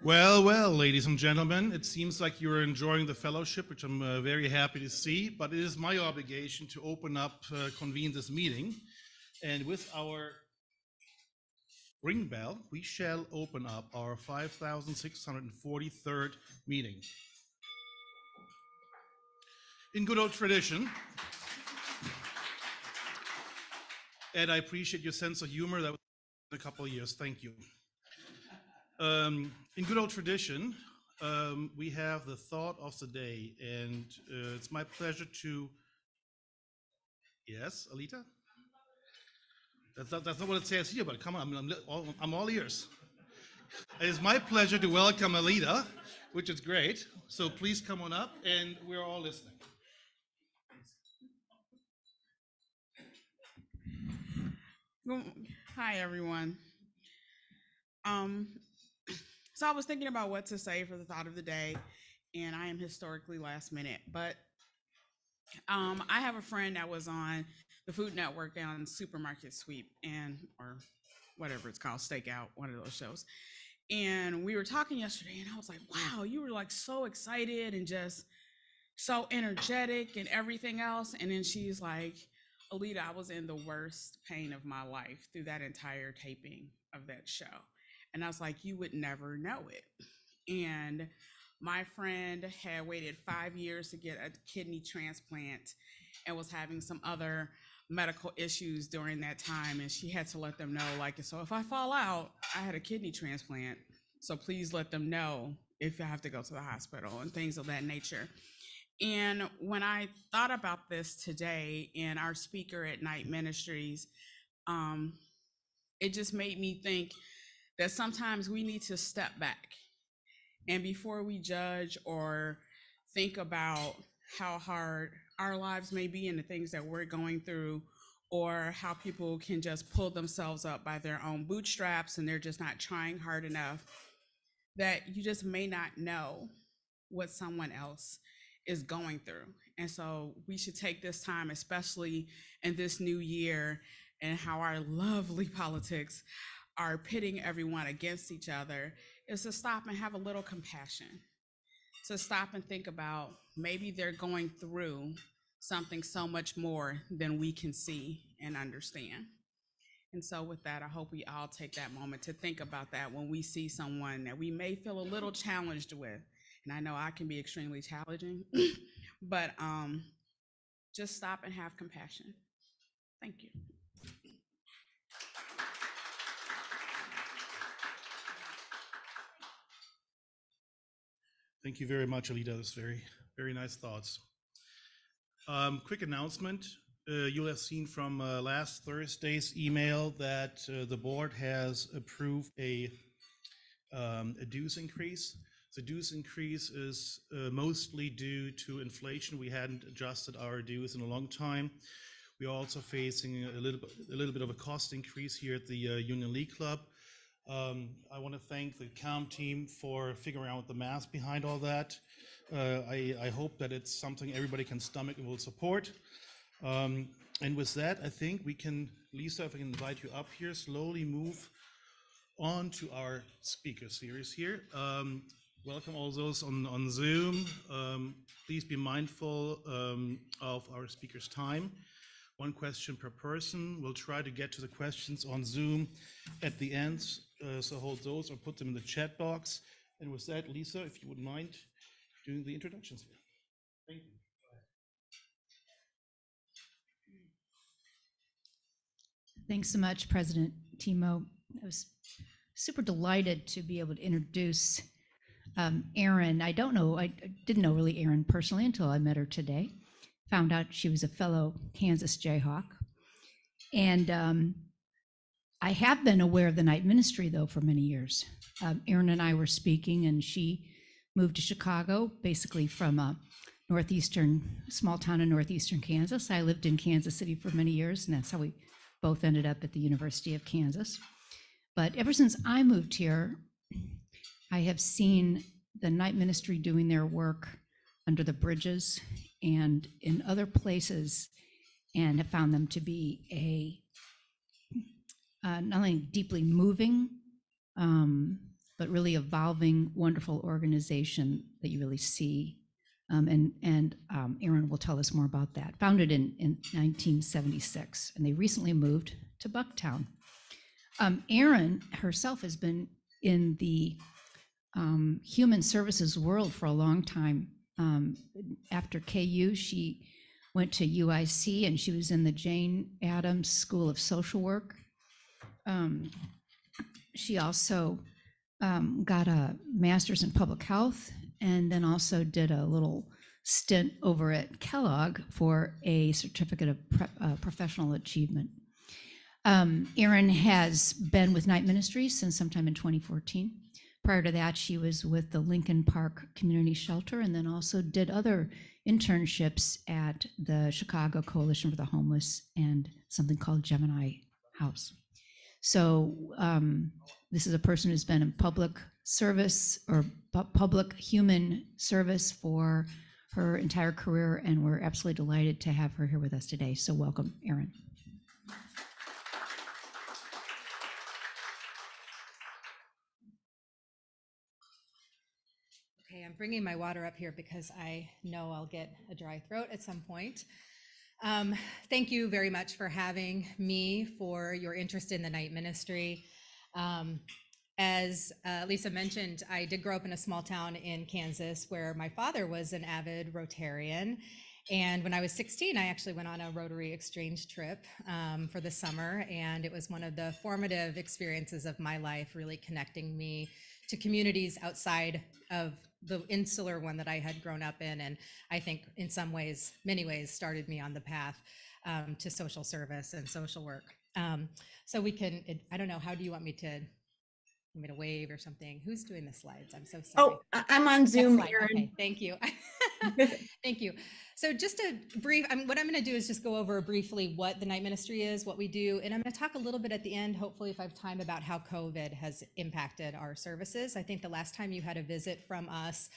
Well, well, ladies and gentlemen, it seems like you're enjoying the fellowship, which I'm very happy to see, but it is my obligation to convene this meeting. And with our ring bell, we shall open up our 5,643rd meeting. In good old tradition, Ed, I appreciate your sense of humor. That was in a couple of years. Thank you. In good old tradition, we have the thought of the day, and it's my pleasure to. Yes, Alita? That's not what it says here, but come on, I'm all ears. It is my pleasure to welcome Alita, which is great. So please come on up, and we're all listening. Hi, everyone. Um, so I was thinking about what to say for the thought of the day, and I am historically last minute. But I have a friend that was on the Food Network on Supermarket Sweep or whatever it's called, Stakeout, one of those shows. And we were talking yesterday, and I was like, "Wow, you were like so excited and just so energetic and everything else." And then she's like, "Alita, I was in the worst pain of my life through that entire taping of that show." And I was like, "You would never know it." And my friend had waited 5 years to get a kidney transplant and was having some other medical issues during that time. And she had to let them know, like, so if I fall out, I had a kidney transplant. So please let them know if I have to go to the hospital and things of that nature. And when I thought about this today and our speaker at Night Ministries, um, it just made me think that sometimes we need to step back. And before we judge or think about how hard our lives may be and the things that we're going through, or how people can just pull themselves up by their own bootstraps and they're just not trying hard enough, that you just may not know what someone else is going through. And so we should take this time, especially in this new year, and how our lovely politics are pitting everyone against each other, is to stop and have a little compassion, to stop and think about maybe they're going through something so much more than we can see and understand. And so, with that, I hope we all take that moment to think about that when we see someone that we may feel a little challenged with. And I know I can be extremely challenging, but just stop and have compassion. Thank you. Thank you very much, Alita. Those very, very nice thoughts. Quick announcement. You'll have seen from last Thursday's email that the board has approved a dues increase. The dues increase is mostly due to inflation. We hadn't adjusted our dues in a long time. We are also facing a little bit of a cost increase here at the Union League Club. I want to thank the COM team for figuring out the math behind all that. I hope that it's something everybody can stomach and will support. And with that, I think we can, Lisa, if I can invite you up here, slowly move on to our speaker series here. Welcome all those on Zoom. Please be mindful of our speaker's time. One question per person. We'll try to get to the questions on Zoom at the end, so hold those or put them in the chat box. And with that, Lisa, if you would mind doing the introductions here. Thank you. Thanks so much, President Timo. I was super delighted to be able to introduce Erin. I didn't know really Erin personally until I met her today. Found out she was a fellow Kansas Jayhawk. And I have been aware of the night ministry, though, for many years. Erin and I were speaking, and she moved to Chicago, basically from a small town in northeastern Kansas. I lived in Kansas City for many years, and that's how we both ended up at the University of Kansas. But ever since I moved here, I have seen the night ministry doing their work under the bridges and in other places, and have found them to be not only deeply moving, but really evolving, wonderful organization that you really see. Erin will tell us more about that. Founded in 1976, and they recently moved to Bucktown. Erin herself has been in the human services world for a long time. After KU, she went to UIC and she was in the Jane Addams School of Social Work. She also got a master's in public health and then also did a little stint over at Kellogg for a certificate of professional achievement. Erin has been with Night Ministries since sometime in 2014. Prior to that, she was with the Lincoln Park Community Shelter and then also did other internships at the Chicago Coalition for the Homeless and something called Gemini House. So this is a person who's been in public service or public human service for her entire career, and we're absolutely delighted to have her here with us today. So welcome, Erin. Okay, I'm bringing my water up here because I know I'll get a dry throat at some point. Thank you very much for having me, for your interest in the Night Ministry. As Lisa mentioned, I did grow up in a small town in Kansas where my father was an avid Rotarian. And when I was 16, I actually went on a Rotary exchange trip for the summer. And it was one of the formative experiences of my life, really connecting me to communities outside of the insular one that I had grown up in. And I think in some ways, many ways, started me on the path to social service and social work. So we can, I don't know, how do you want me to wave or something? Who's doing the slides? I'm so sorry. Oh, I'm on Zoom, Erin. Okay, thank you. Thank you. So just a brief, what I'm going to do is just go over briefly what the Night Ministry is, what we do, and I'm going to talk a little bit at the end, hopefully if I have time, about how COVID has impacted our services. I think the last time you had a visit from us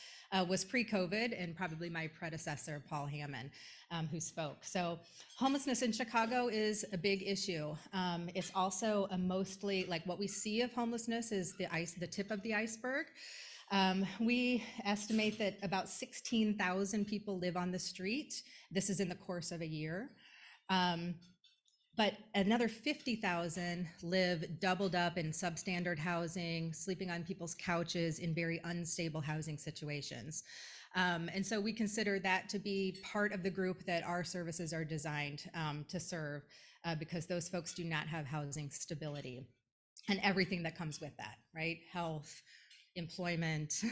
was pre-COVID, and probably my predecessor, Paul Hammond, who spoke. So homelessness in Chicago is a big issue. It's also a mostly, like, what we see of homelessness is the tip of the iceberg. We estimate that about 16,000 people live on the street. This is in the course of a year. But another 50,000 live doubled up in substandard housing, sleeping on people's couches in very unstable housing situations. And so we consider that to be part of the group that our services are designed to serve, because those folks do not have housing stability and everything that comes with that, right? Health, employment,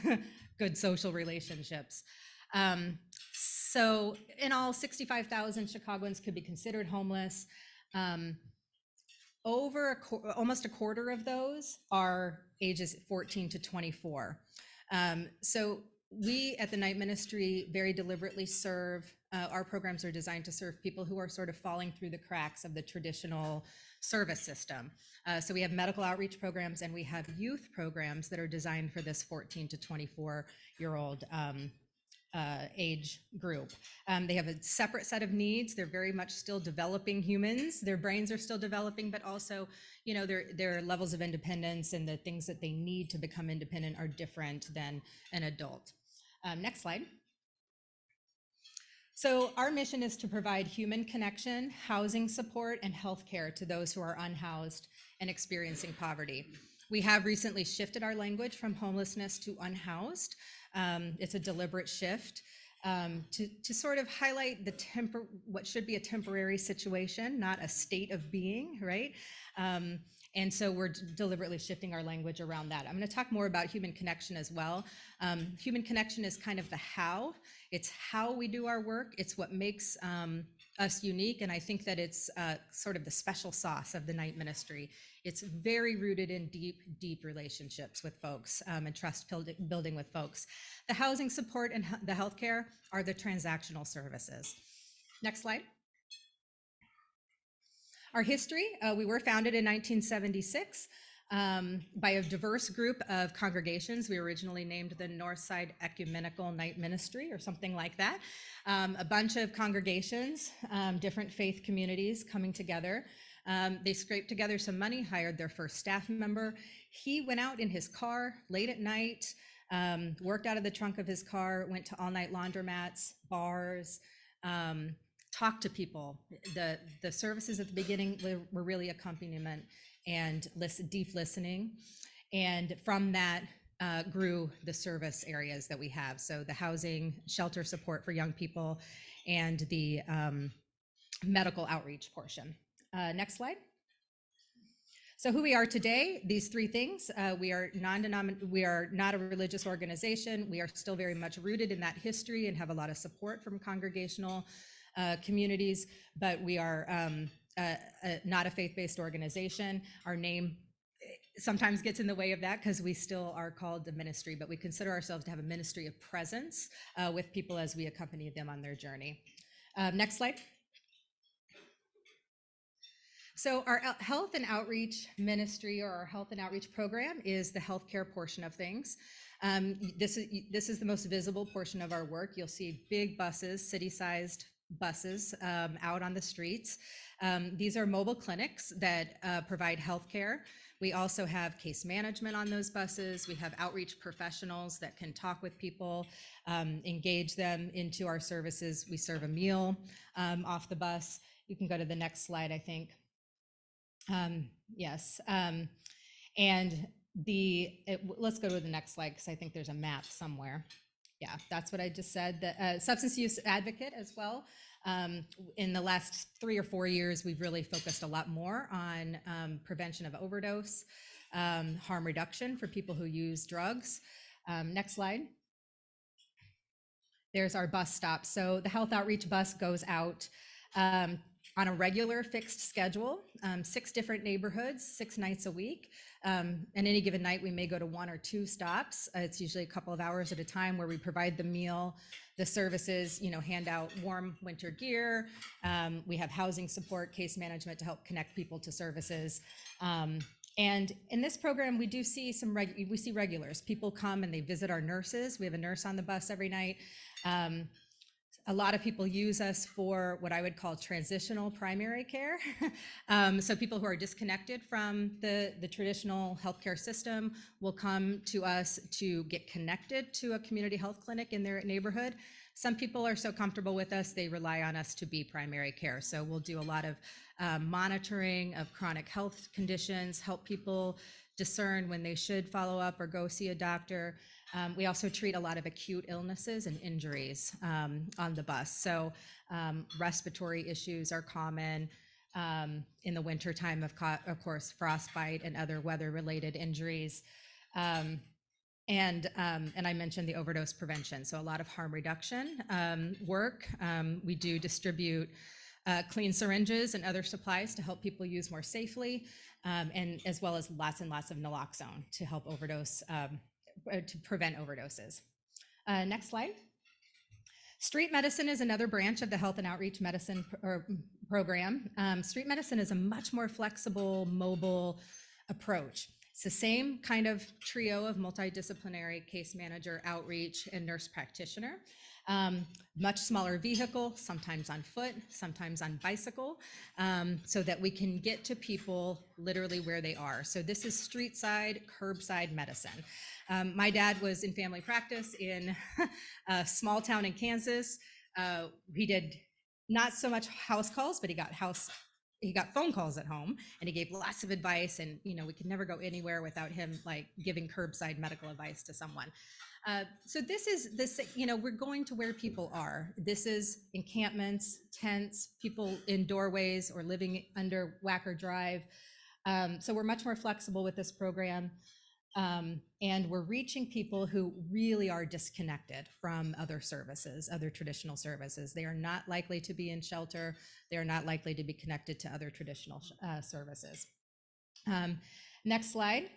good social relationships. So in all, 65,000 Chicagoans could be considered homeless. Almost a quarter of those are ages 14 to 24. So we at the Night Ministry very deliberately serve, our programs are designed to serve people who are sort of falling through the cracks of the traditional service system. So we have medical outreach programs and we have youth programs that are designed for this 14 to 24-year-old age group. They have a separate set of needs. They're very much still developing humans. Their brains are still developing, but also, you know, their levels of independence and the things that they need to become independent are different than an adult. Next slide. So our mission is to provide human connection, housing support, and healthcare to those who are unhoused and experiencing poverty. We have recently shifted our language from homelessness to unhoused. It's a deliberate shift to sort of highlight what should be a temporary situation, not a state of being, right? And so we're deliberately shifting our language around that. I'm going to talk more about human connection as well. Human connection is kind of the how. It's how we do our work. It's what makes us unique. And I think that it's sort of the special sauce of the Night Ministry. It's very rooted in deep, deep relationships with folks and trust building with folks. The housing support and the healthcare are the transactional services. Next slide. Our history, we were founded in 1976 by a diverse group of congregations. We originally named the Northside Ecumenical Night Ministry or something like that. A bunch of congregations, different faith communities coming together. They scraped together some money, hired their first staff member. He went out in his car late at night, worked out of the trunk of his car, went to all-night laundromats, bars, talked to people. The services at the beginning were really accompaniment and deep listening. And from that grew the service areas that we have. So the housing, shelter support for young people, and the medical outreach portion. Next slide. So who we are today, these three things, we are not a religious organization. We are still very much rooted in that history and have a lot of support from congregational communities, but we are not a faith-based organization. Our name sometimes gets in the way of that because we still are called the ministry, but we consider ourselves to have a ministry of presence with people as we accompany them on their journey. Next slide. So our health and outreach ministry, or our health and outreach program, is the healthcare portion of things. This is the most visible portion of our work. You'll see big buses, city-sized buses out on the streets. These are mobile clinics that provide healthcare. We also have case management on those buses. We have outreach professionals that can talk with people, engage them into our services. We serve a meal off the bus. You can go to the next slide, I think. Yes. And let's go to the next slide because I think there's a map somewhere. Yeah, that's what I just said. The substance use advocate as well. In the last 3 or 4 years, we've really focused a lot more on prevention of overdose, harm reduction for people who use drugs. Next slide. There's our bus stop. So the health outreach bus goes out on a regular fixed schedule, 6 different neighborhoods, 6 nights a week. And any given night, we may go to 1 or 2 stops. It's usually a couple of hours at a time where we provide the meal, the services, hand out warm winter gear. We have housing support, case management to help connect people to services. And in this program, we do see we see regulars. People come and they visit our nurses. We have a nurse on the bus every night. A lot of people use us for what I would call transitional primary care. So people who are disconnected from the traditional healthcare system will come to us to get connected to a community health clinic in their neighborhood. Some people are so comfortable with us, they rely on us to be primary care. So we'll do a lot of monitoring of chronic health conditions, help people discern when they should follow up or go see a doctor. We also treat a lot of acute illnesses and injuries on the bus. So respiratory issues are common in the wintertime, of course, frostbite and other weather-related injuries. And I mentioned the overdose prevention. So a lot of harm reduction work. We do distribute clean syringes and other supplies to help people use more safely, and as well as lots and lots of naloxone to help to prevent overdoses. Next slide. Street medicine is another branch of the health and outreach medicine program. Street medicine is a much more flexible, mobile approach. It's the same kind of trio of multidisciplinary case manager, outreach, and nurse practitioner. Much smaller vehicle, sometimes on foot, sometimes on bicycle, so that we can get to people literally where they are. So this is street side, curbside medicine. My dad was in family practice in a small town in Kansas. He did not so much house calls, but he got phone calls at home, and he gave lots of advice, and we could never go anywhere without him giving curbside medical advice to someone. So we're going to where people are. This is encampments, tents, people in doorways or living under Wacker Drive. So we're much more flexible with this program. And we're reaching people who really are disconnected from other services, other traditional services. They are not likely to be in shelter. They are not likely to be connected to other traditional services. Next slide.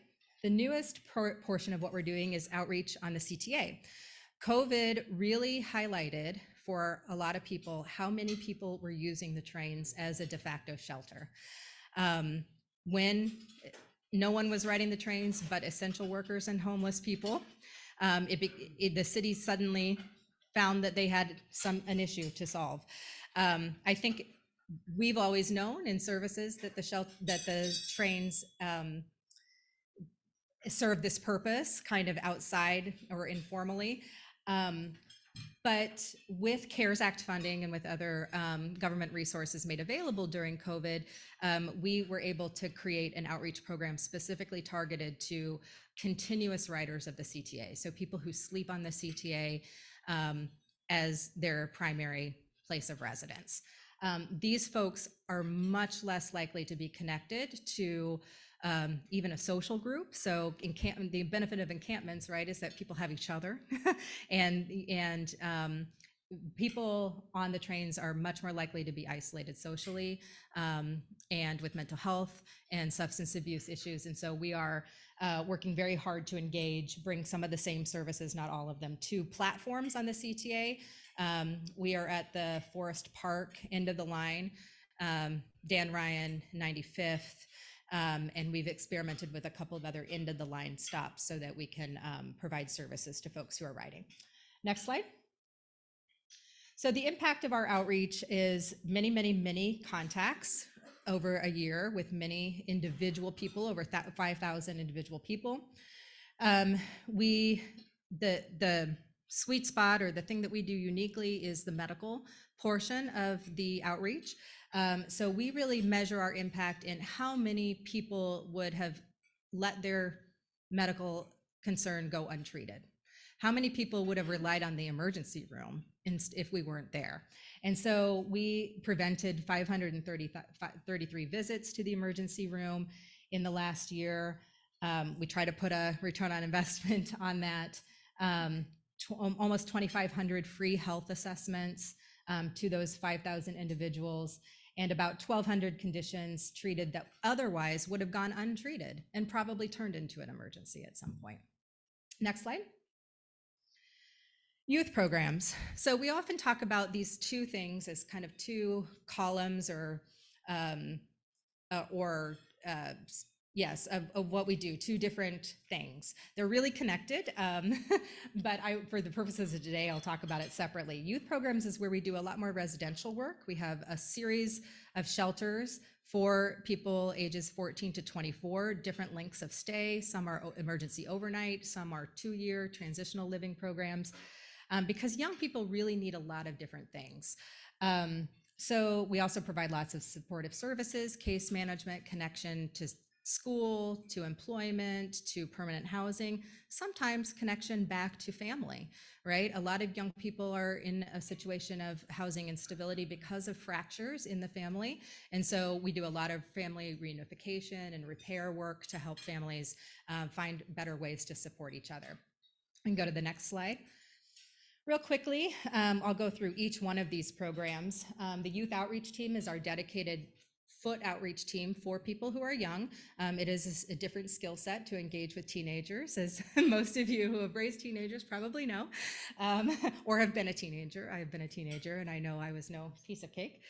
The newest portion of what we're doing is outreach on the CTA. COVID really highlighted for a lot of people how many people were using the trains as a de facto shelter. When no one was riding the trains but essential workers and homeless people, the city suddenly found that they had an issue to solve. I think we've always known in services that the trains serve this purpose kind of outside or informally. But with CARES Act funding and with other government resources made available during COVID, we were able to create an outreach program specifically targeted to continuous riders of the CTA. So people who sleep on the CTA as their primary place of residence. These folks are much less likely to be connected to even a social group. So the benefit of encampments, right, is that people have each other, and people on the trains are much more likely to be isolated socially and with mental health and substance abuse issues. And so we are working very hard to engage, bring some of the same services, not all of them, to platforms on the CTA. We are at the Forest Park end of the line, Dan Ryan 95th. And we've experimented with a couple of other end of the line stops so that we can provide services to folks who are riding. Next slide. So the impact of our outreach is many, many, many contacts over a year with many individual people, over 5,000 individual people. The sweet spot, or the thing that we do uniquely, is the medical portion of the outreach. So we really measure our impact in how many people would have let their medical concern go untreated. How many people would have relied on the emergency room if we weren't there? And so we prevented 533 visits to the emergency room in the last year. We try to put a return on investment on that. Almost 2,500 free health assessments to those 5,000 individuals, and about 1,200 conditions treated that otherwise would have gone untreated and probably turned into an emergency at some point. Next slide. Youth programs. So we often talk about these two things as kind of two columns of what we do, two different things. They're really connected, but for the purposes of today, I'll talk about it separately. Youth programs is where we do a lot more residential work. We have a series of shelters for people ages 14 to 24, different lengths of stay. Some are emergency overnight, some are 2-year transitional living programs, because young people really need a lot of different things. So we also provide lots of supportive services, case management, connection to school, to employment, to permanent housing, sometimes connection back to family, right? A lot of young people are in a situation of housing instability because of fractures in the family. And so we do a lot of family reunification and repair work to help families find better ways to support each other. And go to the next slide. Real quickly, I'll go through each one of these programs. The youth outreach team is our dedicated foot outreach team for people who are young. It is a different skill set to engage with teenagers, as most of you who have raised teenagers probably know, or have been a teenager. I have been a teenager, and I know I was no piece of cake.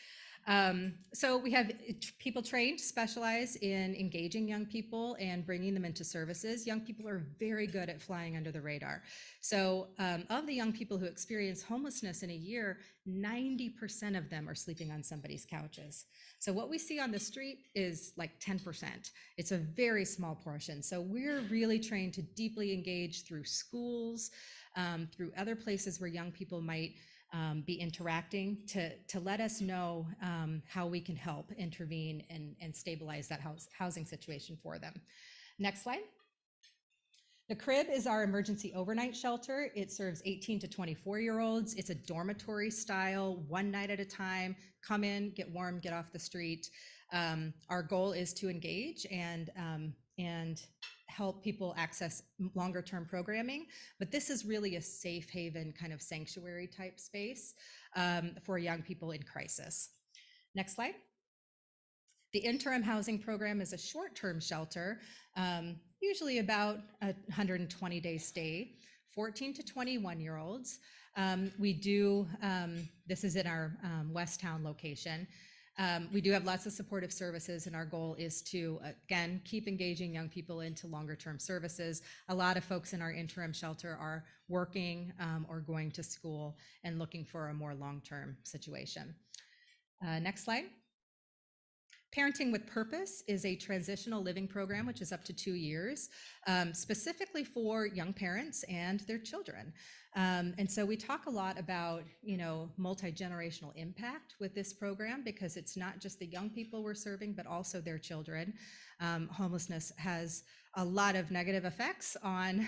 So we have people trained, specialize in engaging young people and bringing them into services. Young people are very good at flying under the radar. So of the young people who experience homelessness in a year, 90% of them are sleeping on somebody's couches. So what we see on the street is like 10%. It's a very small portion. So we're really trained to deeply engage through schools, through other places where young people might be interacting, to let us know how we can help intervene and stabilize that housing situation for them. Next slide. The Crib is our emergency overnight shelter. It serves 18 to 24-year-olds. It's a dormitory style, one night at a time. Come in, get warm, get off the street. Our goal is to engage and help people access longer term programming, but this is really a safe haven kind of sanctuary type space for young people in crisis. Next slide. The interim housing program is a short-term shelter, usually about a 120-day stay, 14 to 21-year-olds. We do, this is in our Westtown location. We do have lots of supportive services, and our goal is to, again, keep engaging young people into longer term services. A lot of folks in our interim shelter are working or going to school and looking for a more long-term situation. Next slide. Parenting with Purpose is a transitional living program, which is up to 2 years, specifically for young parents and their children. And so we talk a lot about, multi-generational impact with this program, because it's not just the young people we're serving, but also their children. Homelessness has a lot of negative effects on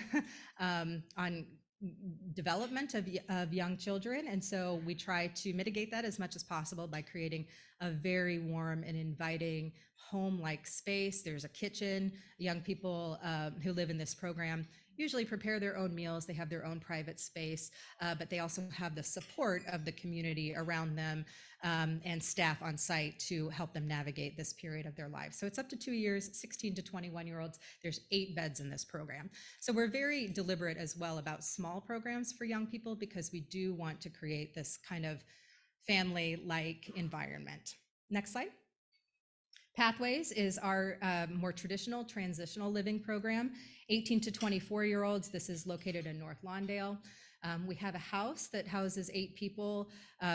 development of young children. And so we try to mitigate that as much as possible by creating a very warm and inviting home-like space. There's a kitchen. Young people who live in this program usually prepare their own meals. They have their own private space, but they also have the support of the community around them and staff on site to help them navigate this period of their lives. So it's up to 2 years, 16 to 21-year-olds. There's 8 beds in this program. So we're very deliberate as well about small programs for young people, because we do want to create this kind of family-like environment. Next slide. Pathways is our more traditional transitional living program, 18 to 24-year-olds. This is located in North Lawndale. We have a house that houses 8 people,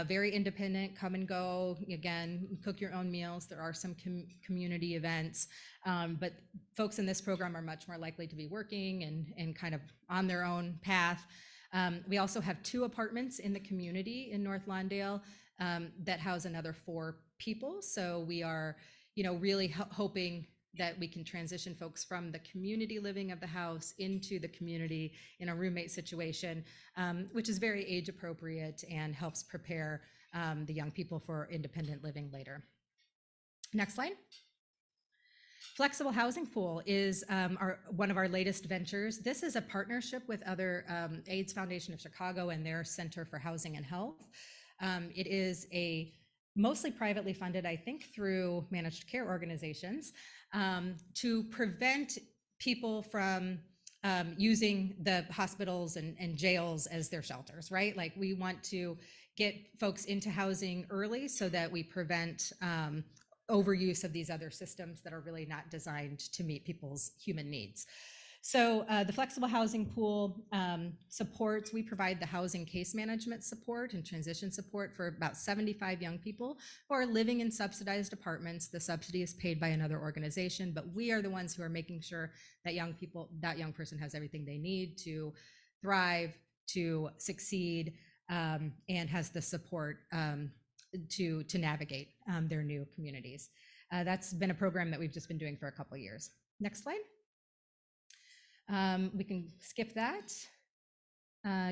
very independent, come and go. Again, cook your own meals. There are some community events, but folks in this program are much more likely to be working and kind of on their own path. We also have 2 apartments in the community in North Lawndale that house another 4 people. So we are really hoping that we can transition folks from the community living of the house into the community in a roommate situation, which is very age appropriate and helps prepare the young people for independent living later. Next slide. Flexible Housing Pool is one of our latest ventures. This is a partnership with other AIDS Foundation of Chicago and their Center for Housing and Health. It is a mostly privately funded, I think, through managed care organizations, to prevent people from using the hospitals and jails as their shelters, right? Like, we want to get folks into housing early so that we prevent overuse of these other systems that are really not designed to meet people's human needs. So the Flexible Housing Pool we provide the housing case management support and transition support for about 75 young people who are living in subsidized apartments. The subsidy is paid by another organization, but we are the ones who are making sure that that young person has everything they need to thrive, to succeed, and has the support to navigate their new communities. That's been a program that we've just been doing for a couple of years. Next slide. We can skip that.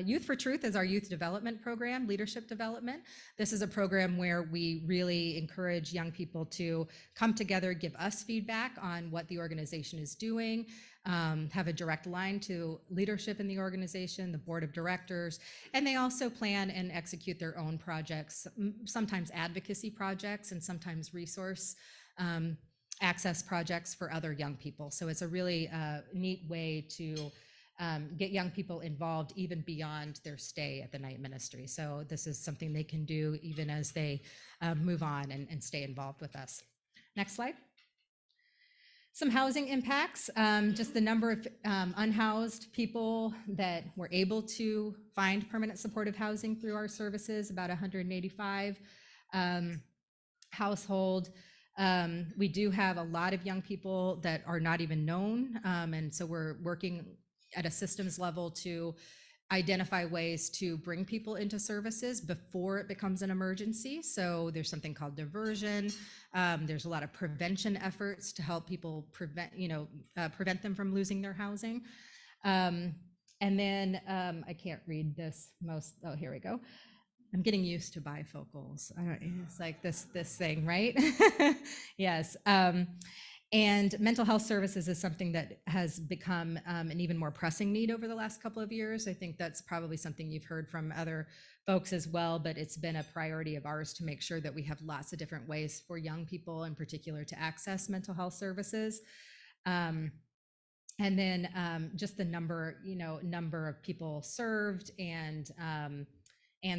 Youth for Truth is our youth development program, leadership development. This is a program where we really encourage young people to come together, give us feedback on what the organization is doing, have a direct line to leadership in the organization, the board of directors, and they also plan and execute their own projects, sometimes advocacy projects and sometimes resource access projects for other young people. So it's a really neat way to get young people involved even beyond their stay at the night ministry. So this is something they can do even as they move on and stay involved with us. Next slide. Some housing impacts, just the number of unhoused people that were able to find permanent supportive housing through our services, about 185 household. We do have a lot of young people that are not even known, and so we're working at a systems level to identify ways to bring people into services before it becomes an emergency. So there's something called diversion. There's a lot of prevention efforts to help people prevent them from losing their housing. And then I can't read this oh, here we go. I'm getting used to bifocals. It's like this thing, right? Yes. And mental health services is something that has become an even more pressing need over the last couple of years. I think that's probably something you've heard from other folks as well, but it's been a priority of ours to make sure that we have lots of different ways for young people in particular to access mental health services. And then just the number of people served and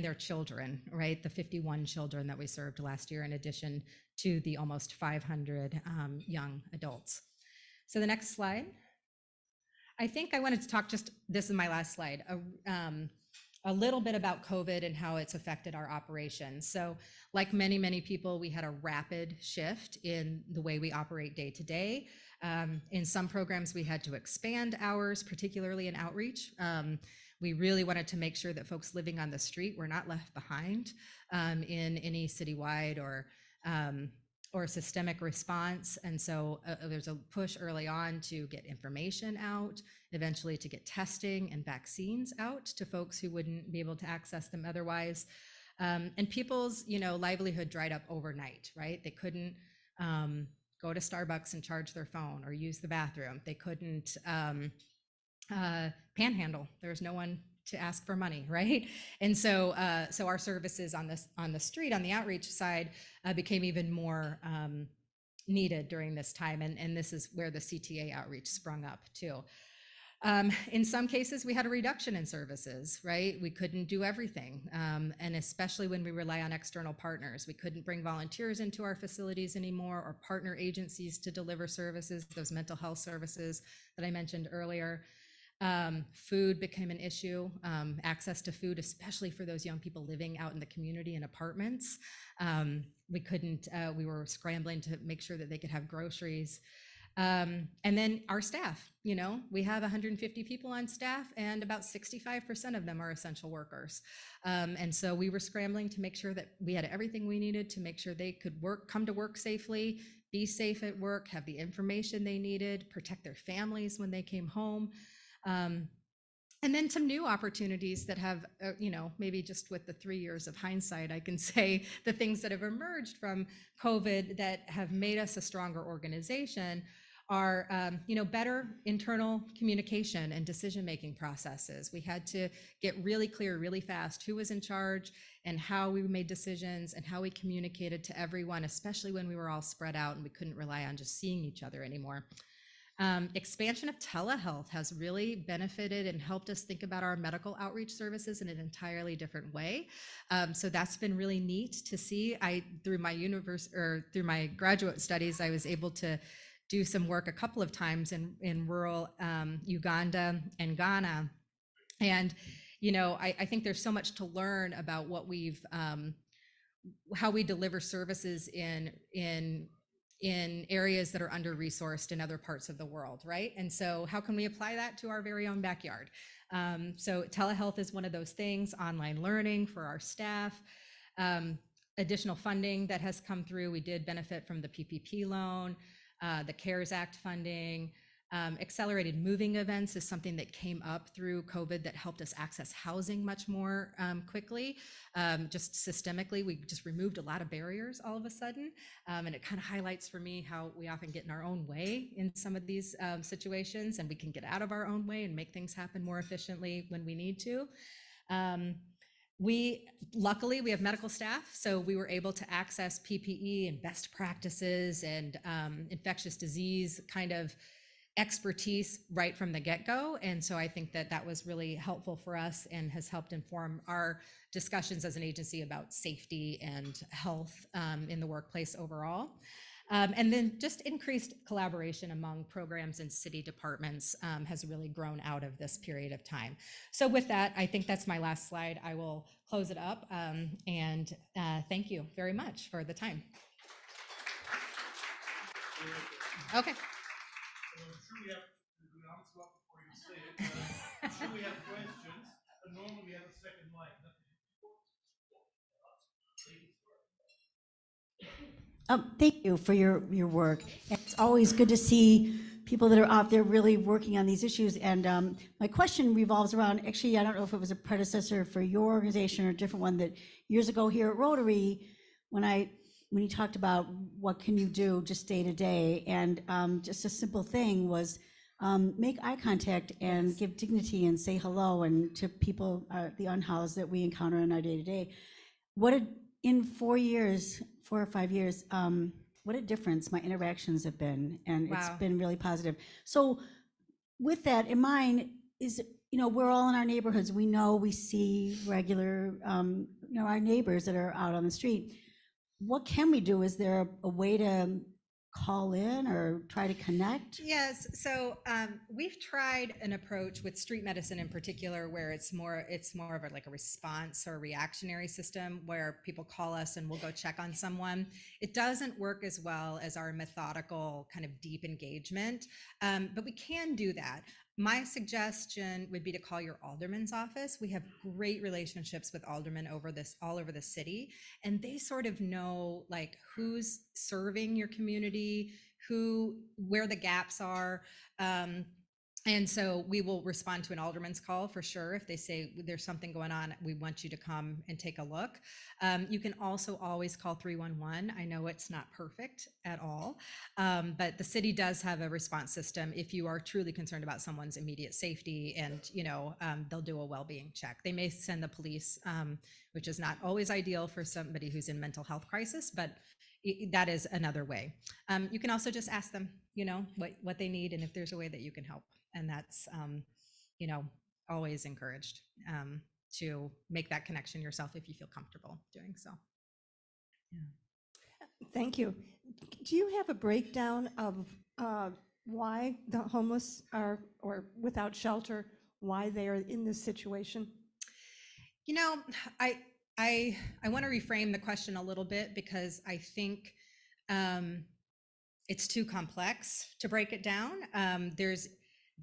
their children, right? The 51 children that we served last year, in addition to the almost 500 young adults. So the next slide. I think I wanted to talk this is my last slide, a little bit about COVID and how it's affected our operations. So like many, many people, we had a rapid shift in the way we operate day to day. In some programs, we had to expand hours, particularly in outreach. We really wanted to make sure that folks living on the street were not left behind in any citywide or systemic response. And so there's a push early on to get information out, eventually to get testing and vaccines out to folks who wouldn't be able to access them otherwise. And people's, livelihood dried up overnight, right? They couldn't go to Starbucks and charge their phone or use the bathroom. They couldn't panhandle. There was no one to ask for money, right? And so our services on the street, on the outreach side, became even more needed during this time. And this is where the CTA outreach sprung up too. In some cases, we had a reduction in services, right? We couldn't do everything. And especially when we rely on external partners, we couldn't bring volunteers into our facilities anymore or partner agencies to deliver services, those mental health services that I mentioned earlier. Food became an issue, access to food, especially for those young people living out in the community in apartments. We were scrambling to make sure that they could have groceries. And then our staff, we have 150 people on staff and about 65% of them are essential workers. And so we were scrambling to make sure that we had everything we needed to make sure they could come to work safely, be safe at work, have the information they needed, protect their families when they came home. And then some new opportunities that have, maybe just with the 3 years of hindsight, I can say the things that have emerged from COVID that have made us a stronger organization are, better internal communication and decision-making processes. We had to get really clear, really fast, who was in charge and how we made decisions and how we communicated to everyone, especially when we were all spread out and we couldn't rely on just seeing each other anymore. Expansion of telehealth has really benefited and helped us think about our medical outreach services in an entirely different way. So that's been really neat to see. Through my graduate studies, I was able to do some work a couple of times in rural Uganda and Ghana. And, I think there's so much to learn about how we deliver services in areas that are under-resourced in other parts of the world, right? And so how can we apply that to our very own backyard? So telehealth is one of those things, online learning for our staff, additional funding that has come through. We did benefit from the PPP loan, the CARES Act funding. Accelerated moving events is something that came up through COVID that helped us access housing much more quickly. Just systemically, we just removed a lot of barriers all of a sudden. And it kind of highlights for me how we often get in our own way in some of these situations, and we can get out of our own way and make things happen more efficiently when we need to. Luckily, we have medical staff, so we were able to access PPE and best practices and infectious disease kind of expertise right from the get-go. And so I think that was really helpful for us and has helped inform our discussions as an agency about safety and health in the workplace overall. And then just increased collaboration among programs and city departments has really grown out of this period of time. So with that, I think that's my last slide. I will close it up and thank you very much for the time. Okay. I'm sure we have to be honest about before you say it. I'm sure we have questions, but normally we have a second mic. Thank you for your work. It's always good to see people that are out there really working on these issues. And my question revolves around, actually, I don't know if it was a predecessor for your organization or a different one, that years ago here at Rotary, when you talked about what can you do just day to day, and just a simple thing was make eye contact and give dignity and say hello and to people, the unhoused that we encounter in our day to day. In 4 or 5 years, what a difference my interactions have been, and Wow. It's been really positive. So with that in mind, we're all in our neighborhoods. We see regular, our neighbors that are out on the street. What can we do? Is there a way to call in or try to connect? Yes, so we've tried an approach with street medicine in particular, where it's more of a, like a response or reactionary system, where people call us and we'll go check on someone. It doesn't work as well as our methodical kind of deep engagement, but we can do that. My suggestion would be to call your alderman's office. We have great relationships with aldermen all over the city, and they sort of know like who's serving your community, where the gaps are. And so we will respond to an alderman's call for sure. If they say there's something going on, we want you to come and take a look. You can also always call 311. I know it's not perfect at all, but the city does have a response system if you are truly concerned about someone's immediate safety, and they'll do a well-being check. They may send the police, which is not always ideal for somebody who's in mental health crisis, but that is another way. You can also just ask them, what they need, and if there's a way that you can help. And that's, always encouraged to make that connection yourself if you feel comfortable doing so. Thank you. Do you have a breakdown of why the homeless are, or without shelter, why they are in this situation? I want to reframe the question a little bit, because I think it's too complex to break it down. There's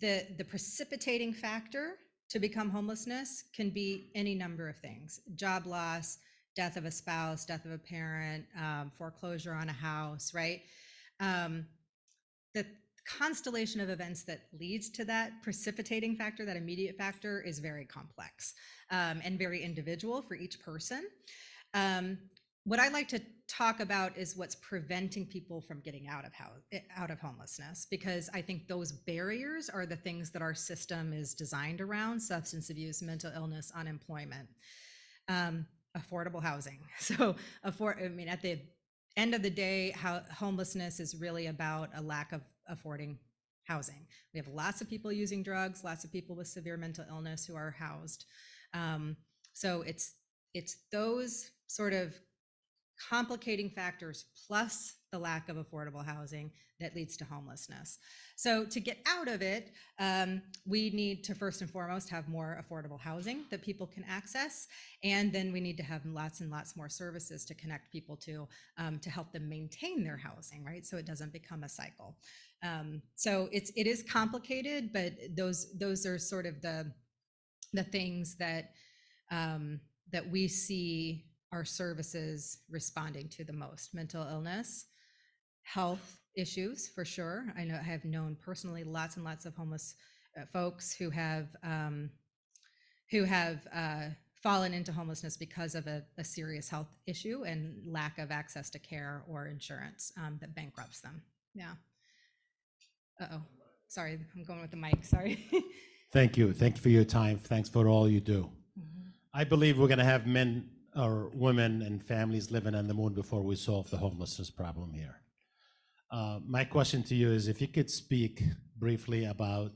the precipitating factor to become homelessness can be any number of things: job loss, death of a spouse, death of a parent, foreclosure on a house, right? The constellation of events that leads to that precipitating factor, that immediate factor, is very complex and very individual for each person. What I like to talk about is what's preventing people from getting out of homelessness, because I think those barriers are the things that our system is designed around: substance abuse, mental illness, unemployment, affordable housing. So at the end of the day, homelessness is really about a lack of affording housing. We have lots of people using drugs, lots of people with severe mental illness who are housed. So it's those sort of complicating factors plus the lack of affordable housing that leads to homelessness. So to get out of it, we need to first and foremost have more affordable housing that people can access, and then we need to have lots and lots more services to connect people to help them maintain their housing, right? So it doesn't become a cycle. So it is complicated, but those are sort of the things that that we see our services responding to the most: mental illness, health issues, for sure. I have known personally lots and lots of homeless folks who have fallen into homelessness because of a serious health issue and lack of access to care or insurance that bankrupts them. Yeah. Sorry, I'm going with the mic. Sorry. Thank you. Thank you for your time. Thanks for all you do. I believe we're going to have men or women and families living on the moon before we solve the homelessness problem here. My question to you is if you could speak briefly about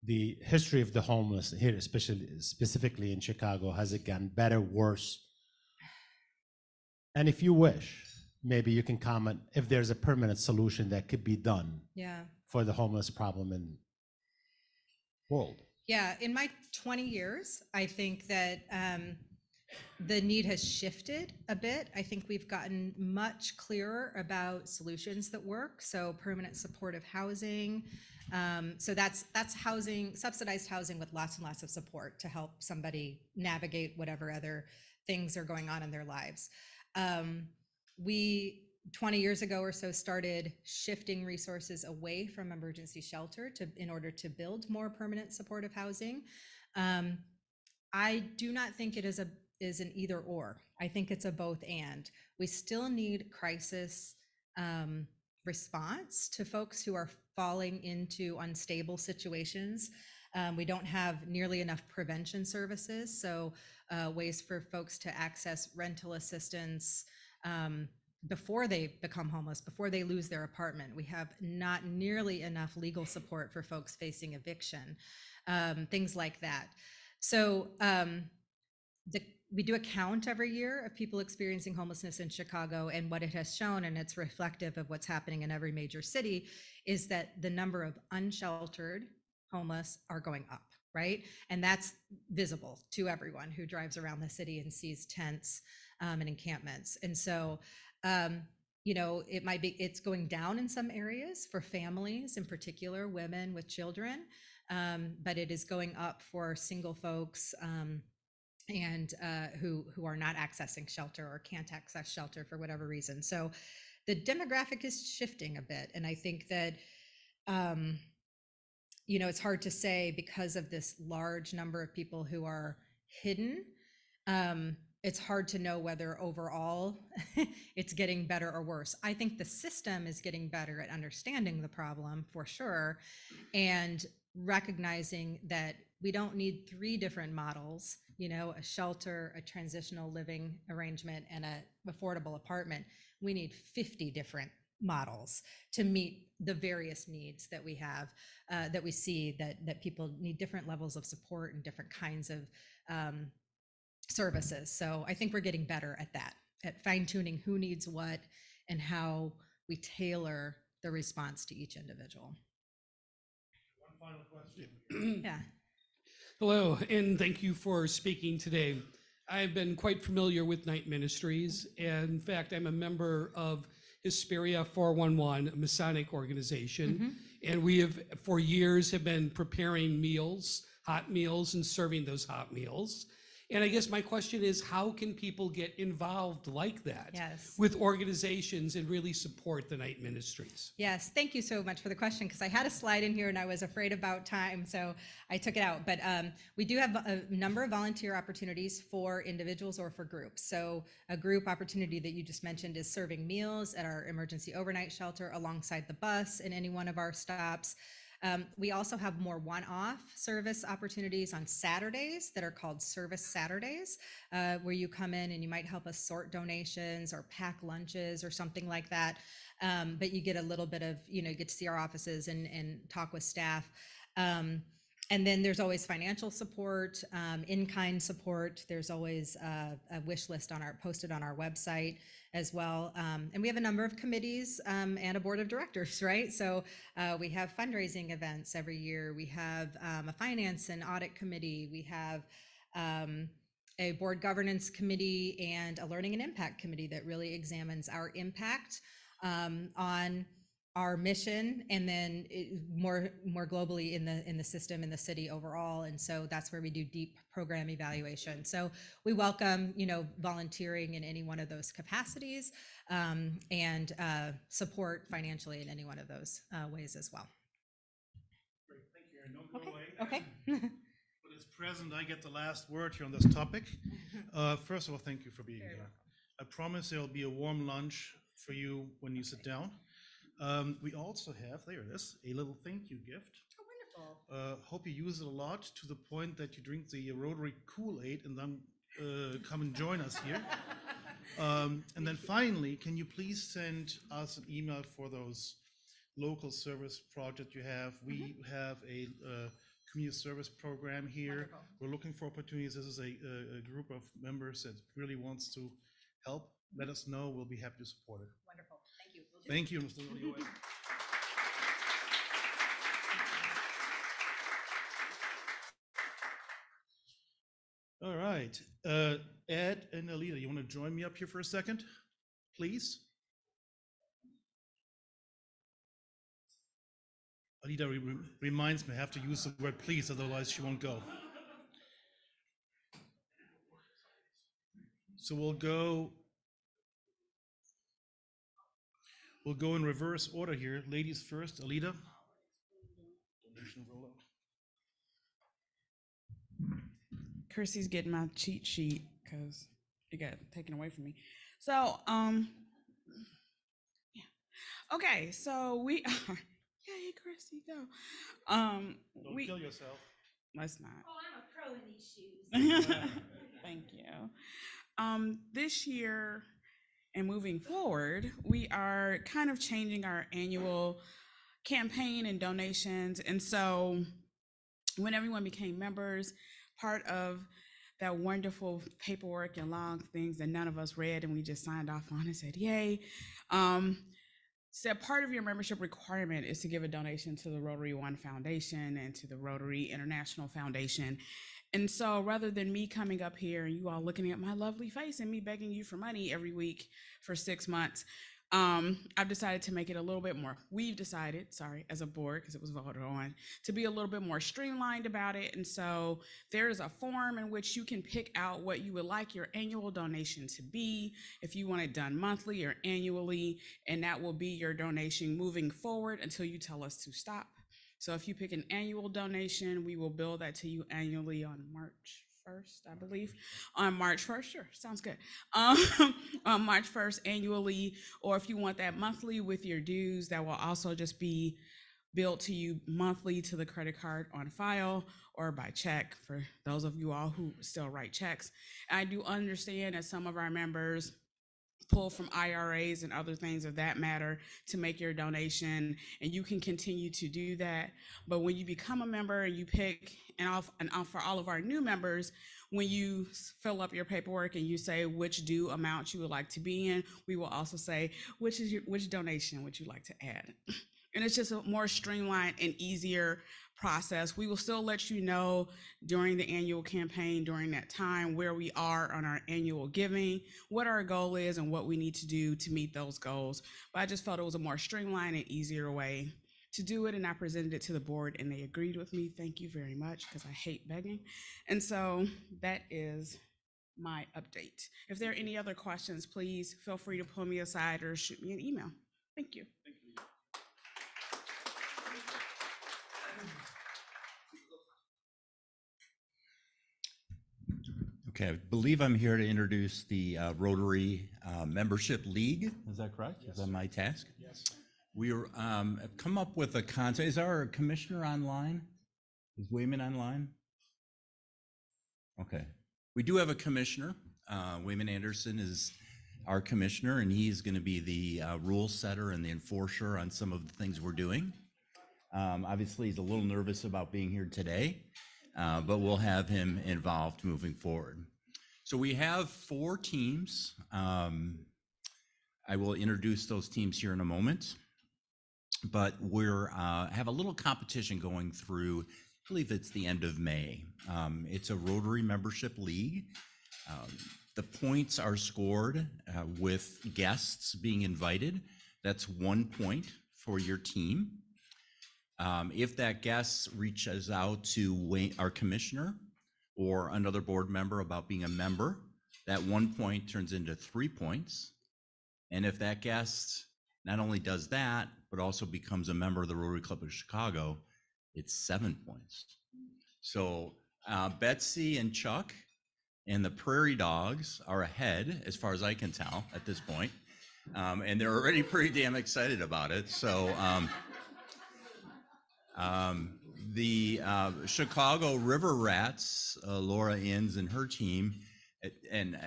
the history of the homeless here, specifically in Chicago. Has it gotten better, worse? And if you wish, maybe you can comment if there's a permanent solution that could be done for the homeless problem in the world. Yeah, in my 20 years, I think that the need has shifted a bit. I think we've gotten much clearer about solutions that work. So permanent supportive housing. So that's housing, subsidized housing with lots and lots of support to help somebody navigate whatever other things are going on in their lives. We 20 years ago or so started shifting resources away from emergency shelter in order to build more permanent supportive housing. I do not think it is an either or. I think it's a both and. We still need crisis response to folks who are falling into unstable situations. We don't have nearly enough prevention services, so ways for folks to access rental assistance before they become homeless, before they lose their apartment. We have not nearly enough legal support for folks facing eviction, things like that. So we do a count every year of people experiencing homelessness in Chicago, and what it has shown, and it's reflective of what's happening in every major city, is that the number of unsheltered homeless are going up, right? And that's visible to everyone who drives around the city and sees tents and encampments. And so, it's going down in some areas for families, in particular women with children, but it is going up for single folks and who are not accessing shelter or can't access shelter for whatever reason. So the demographic is shifting a bit, and I think that it's hard to say because of this large number of people who are hidden. It's hard to know whether overall it's getting better or worse. I think the system is getting better at understanding the problem for sure, and recognizing that we don't need 3 different models, a shelter, a transitional living arrangement, and an affordable apartment. We need 50 different models to meet the various needs that we have, that we see that people need different levels of support and different kinds of services. So I think we're getting better at that, at fine tuning who needs what and how we tailor the response to each individual. One final question. Yeah. Hello, and thank you for speaking today. I've been quite familiar with Night Ministries, and in fact, I'm a member of Hesperia 411, a Masonic organization, and we have, for years, have been preparing meals, hot meals, and serving those hot meals. And I guess my question is, how can people get involved like that with organizations and really support the Night Ministries? Yes, thank you so much for the question, because I had a slide in here and I was afraid about time, so I took it out. But we do have a number of volunteer opportunities for individuals or for groups. So a group opportunity that you just mentioned is serving meals at our emergency overnight shelter alongside the bus in any one of our stops. We also have more one-off service opportunities on Saturdays that are called Service Saturdays, where you come in and you might help us sort donations or pack lunches or something like that. But you get a little bit of, you get to see our offices and talk with staff. And then there's always financial support, in-kind support. There's always a wish list posted on our website as well. And we have a number of committees and a board of directors, right? So we have fundraising events every year. We have a finance and audit committee. We have a board governance committee and a learning and impact committee that really examines our impact on our mission, and then more globally in the system, in the city overall. And so that's where we do deep program evaluation. So we welcome, volunteering in any one of those capacities, and support financially in any one of those ways as well. Great, thank you, Erin. Don't go away. Okay. But as president, I get the last word here on this topic. First of all, thank you for being here. I promise there'll be a warm lunch for you when you sit down. We also have, there it is, a little thank you gift. Oh, wonderful. Hope you use it a lot, to the point that you drink the Rotary Kool-Aid and then come and join us here. And then finally, can you please send us an email for those local service projects you have? We have a community service program here. Wonderful. We're looking for opportunities. This is a group of members that really wants to help. Let us know. We'll be happy to support it. Wonderful. Thank you. Thank you, Mr. Lillyway. All right, Ed and Alita, you want to join me up here for a second, please? Alita reminds me I have to use the word please, otherwise she won't go. So we'll go in reverse order here. Ladies first, Alita. Donation rollout. Chrissy's getting my cheat sheet because it got taken away from me. So, yeah. Okay, so we are, yay, Chrissy, go. Don't kill yourself. Let's not. Oh, I'm a pro in these shoes. Thank you. This year and moving forward, we are kind of changing our annual campaign and donations. And so when everyone became members, part of that wonderful paperwork and long things that none of us read and we just signed off on and said, yay. Said part of your membership requirement is to give a donation to the Rotary One Foundation and to the Rotary International Foundation. And so rather than me coming up here and you all looking at my lovely face and me begging you for money every week for 6 months, I've decided to make it a little bit more. We've decided, sorry, as a board, because it was voted on, to be a little bit more streamlined about it. And so there is a form in which you can pick out what you would like your annual donation to be, if you want it done monthly or annually, and that will be your donation moving forward until you tell us to stop. So if you pick an annual donation, we will bill that to you annually on March 1st, I believe. On March 1st, sure, sounds good. On March 1st annually, or if you want that monthly with your dues, that will also just be billed to you monthly to the credit card on file or by check for those of you all who still write checks. I do understand that some of our members pull from IRAs and other things of that matter to make your donation, and you can continue to do that. But when you become a member and you pick, and for all of our new members, when you fill up your paperwork and you say which due amount you would like to be in, we will also say which donation would you like to add. And it's just a more streamlined and easier process. We will still let you know during the annual campaign, during that time, where we are on our annual giving, what our goal is, and what we need to do to meet those goals. But I just felt it was a more streamlined and easier way to do it, and I presented it to the board, and they agreed with me. Thank you very much, because I hate begging. And so that is my update. If there are any other questions, please feel free to pull me aside or shoot me an email. Thank you. Okay, I believe I'm here to introduce the Rotary Membership League. Is that correct? Yes. Is that my task? Yes. We have come up with a concept. Is our commissioner online? Is Wayman online? Okay. We do have a commissioner. Wayman Anderson is our commissioner, and he's going to be the rule setter and the enforcer on some of the things we're doing. Obviously, he's a little nervous about being here today, but we'll have him involved moving forward. So we have 4 teams. I will introduce those teams here in a moment, but we're have a little competition going through, I believe it's the end of May. It's a Rotary Membership League. The points are scored with guests being invited. That's 1 point for your team. If that guest reaches out to our commissioner or another board member about being a member, that 1 point turns into 3 points. And if that guest not only does that, but also becomes a member of the Rotary Club of Chicago, it's 7 points. So Betsy and Chuck and the Prairie Dogs are ahead, as far as I can tell at this point. And they're already pretty damn excited about it. So the Chicago River Rats, Laura Inns and her team, and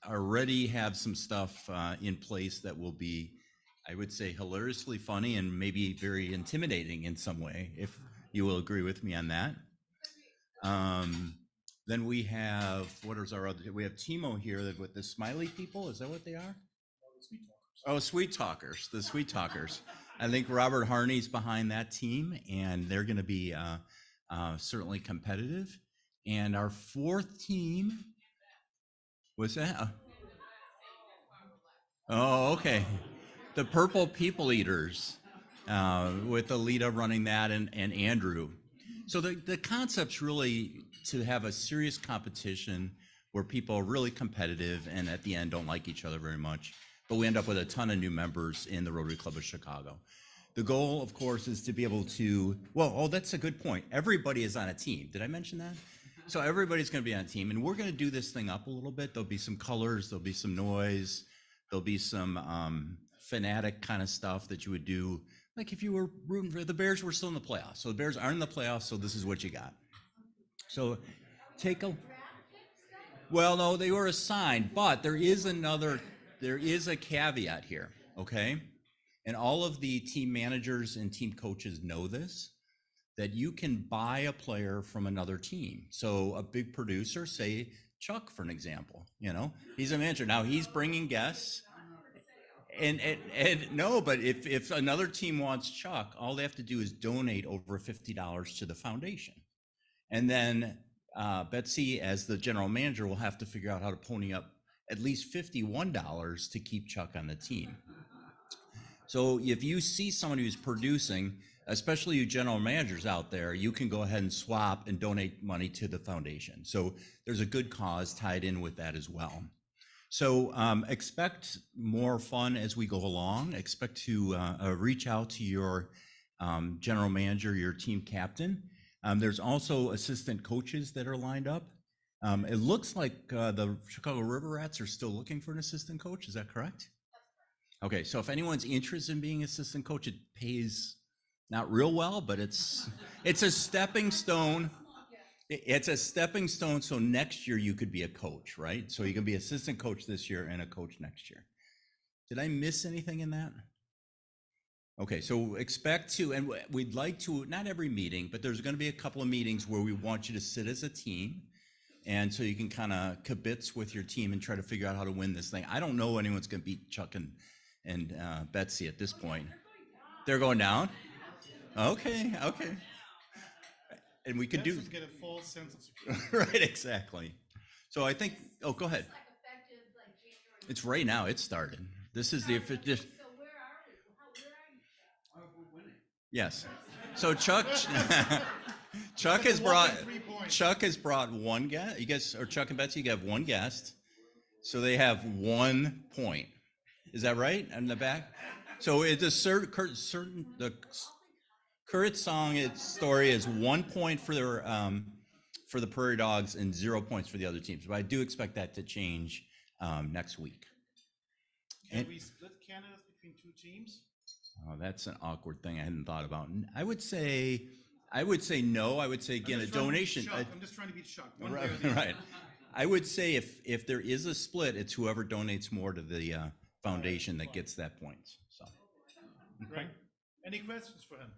already have some stuff in place that will be, I would say, hilariously funny and maybe very intimidating in some way, if you will agree with me on that. Then we have, what is our other, we have Timo here with the smiley people, is that what they are? Oh, Sweet Talkers, the Sweet Talkers. I think Robert Harney's behind that team, and they're going to be certainly competitive. And our 4th team, what's that? Oh, okay. The Purple People Eaters, with Alita running that and Andrew. So the concept's really to have a serious competition where people are really competitive and at the end don't like each other very much. But we end up with a ton of new members in the Rotary Club of Chicago. The goal, of course, is to be able to, that's a good point. Everybody is on a team. Did I mention that? So everybody's going to be on a team, and we're going to do this thing up a little bit. There'll be some colors, there'll be some noise, there'll be some fanatic kind of stuff that you would do. Like if you were rooting for the Bears, were still in the playoffs. So the Bears are in the playoffs, so this is what you got. So no, they were assigned, but there is a caveat here, okay? And all of the team managers and team coaches know this. that you can buy a player from another team. So a big producer, say Chuck, for an example, he's a manager. Now he's bringing guests. And no, but if another team wants Chuck, all they have to do is donate over $50 to the foundation. And then Betsy, as the general manager, will have to figure out how to pony up at least $51 to keep Chuck on the team. So if you see someone who's producing, especially you general managers out there, you can go ahead and swap and donate money to the foundation. So there's a good cause tied in with that as well. So expect more fun as we go along. Expect to reach out to your general manager, your team captain. There's also assistant coaches that are lined up. It looks like the Chicago River Rats are still looking for an assistant coach. Is that correct? Okay, so if anyone's interested in being assistant coach, it pays not real well, but it's a stepping stone. It's a stepping stone, so next year you could be a coach, right? So you can be assistant coach this year and a coach next year. Did I miss anything in that? Okay, so expect to, and we'd like to, not every meeting, but there's going to be a couple of meetings where we want you to sit as a team, and so you can kind of kibitz with your team and try to figure out how to win this thing. I don't know anyone's going to beat Chuck and Betsy at this point. They're going down? Okay. And we could do get a false sense of security. right, exactly. So I think, go ahead. It's right now, it started. This is the official. Yes. So Chuck has brought one guest. You guys, or Chuck and Betsy, you have one guest. So they have 1 point. Is that right? In the back? So it's a certain the current song, its story is 1 point for the Prairie Dogs and 0 points for the other teams. But I do expect that to change next week. Can we split candidates between two teams? Oh, that's an awkward thing I hadn't thought about. I would say no. I would say again a donation. I'm just trying to be shocked. Right. I would say if there is a split, it's whoever donates more to the foundation that gets that point. So. Right. Any questions for him?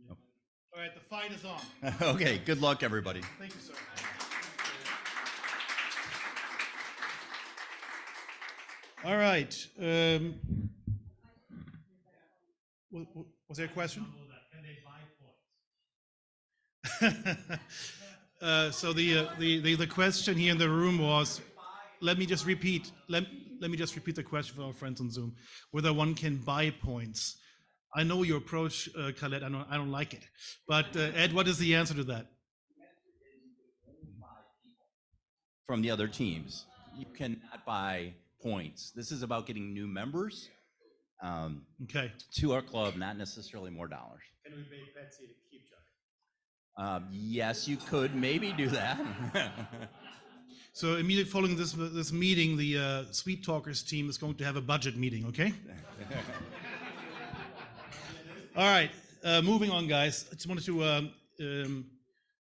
Nope. All right, the fight is on. Okay. Good luck, everybody. Thank you, sir. All right. Was there a question? So the question here in the room was, let me just repeat the question for our friends on Zoom, whether one can buy points. I know your approach, Khaled. I don't like it, but Ed, what is the answer to that? From the other teams, you cannot buy points. This is about getting new members. Okay. To our club, not necessarily more dollars. Can we make Betsy to keep Chuck? Yes, you could maybe do that. So immediately following this meeting, the Sweet Talkers team is going to have a budget meeting, okay? All right, moving on, guys. I just wanted to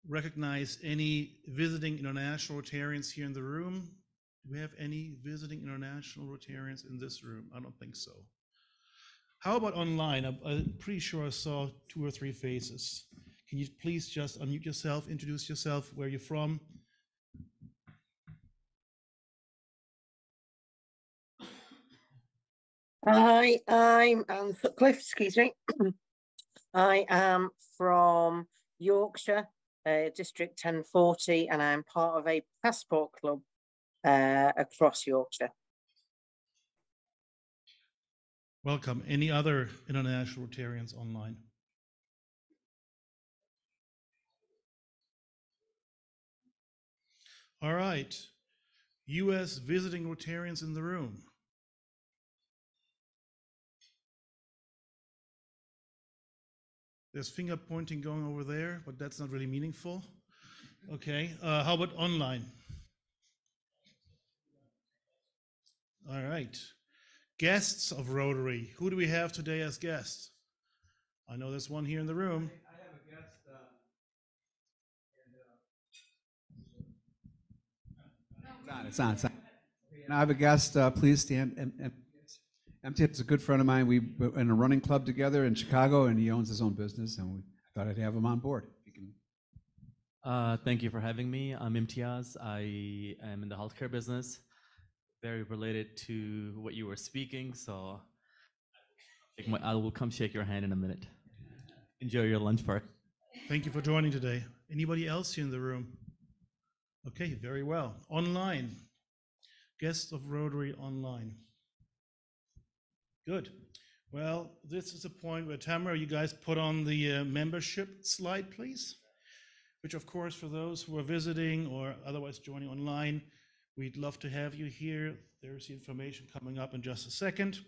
recognize any visiting international Rotarians here in the room. Do we have any visiting international Rotarians in this room? I don't think so. How about online? I'm pretty sure I saw 2 or 3 faces. Can you please just unmute yourself, introduce yourself, where you're from? Hi, I'm Cliff, excuse me. I am from Yorkshire, District 1040, and I'm part of a passport club across Yorkshire. Welcome. Any other international Rotarians online? All right. U.S. visiting Rotarians in the room. There's finger pointing going over there, but that's not really meaningful. Okay. How about online? All right. Guests of Rotary. Who do we have today as guests? I know there's one here in the room. I have a guest. It's on. And I have a guest. Please stand. MT is a good friend of mine. We've been in a running club together in Chicago, and he owns his own business. And thought I'd have him on board. If you can. Thank you for having me. I'm Imtiaz. I am in the healthcare business, very related to what you were speaking. So I will come shake your hand in a minute. Enjoy your lunch break. Thank you for joining today. Anybody else here in the room? Okay, very well. Online, guests of Rotary online. Good. Well, this is a point where Tamara, you guys put on the membership slide, please. Which, of course, for those who are visiting or otherwise joining online, we'd love to have you here. There's the information coming up in just a second.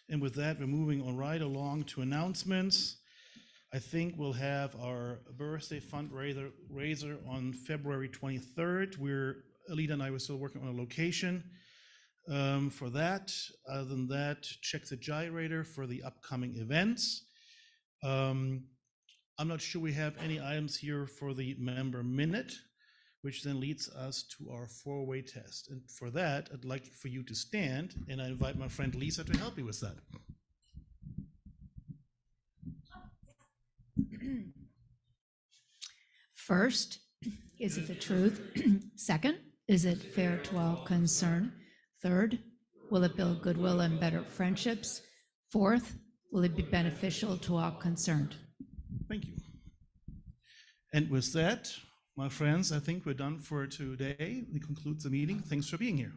And with that, we're moving on right along to announcements. I think we'll have our birthday fundraiser on February 23rd. Alita and I were still working on a location for that. Other than that, check the gyrator for the upcoming events. I'm not sure we have any items here for the member minute, which then leads us to our four-way test. And for that, I'd like for you to stand, and I invite my friend Lisa to help me with that. First, is it the truth? Second, is it fair to all concerned? Third, will it build goodwill and better friendships? Fourth, will it be beneficial to all concerned? Thank you. And with that, my friends, I think we're done for today. We conclude the meeting. Thanks for being here.